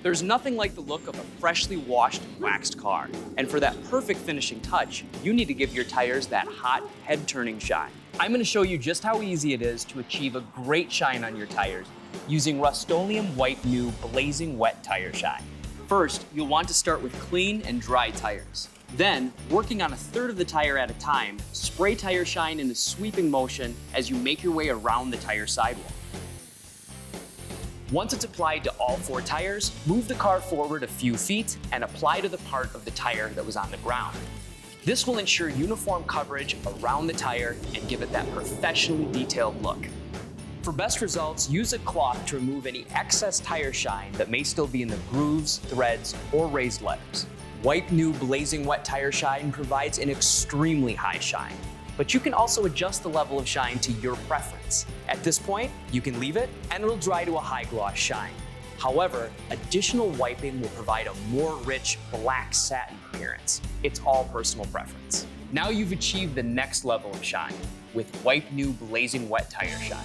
There's nothing like the look of a freshly washed, waxed car. And for that perfect finishing touch, you need to give your tires that hot, head-turning shine. I'm going to show you just how easy it is to achieve a great shine on your tires using Rust-Oleum Wipe New Blazing Wet Tire Shine. First, you'll want to start with clean and dry tires. Then, working on a third of the tire at a time, spray tire shine in a sweeping motion as you make your way around the tire sidewall. Once it's applied to all 4 tires, move the car forward a few feet and apply to the part of the tire that was on the ground. This will ensure uniform coverage around the tire and give it that professionally detailed look. For best results, use a cloth to remove any excess tire shine that may still be in the grooves, threads, or raised letters. Wipe New Blazing Wet Tire Shine provides an extremely high shine, but you can also adjust the level of shine to your preference. At this point, you can leave it and it'll dry to a high gloss shine. However, additional wiping will provide a more rich black satin appearance. It's all personal preference. Now you've achieved the next level of shine with Wipe New Blazing Wet Tire Shine.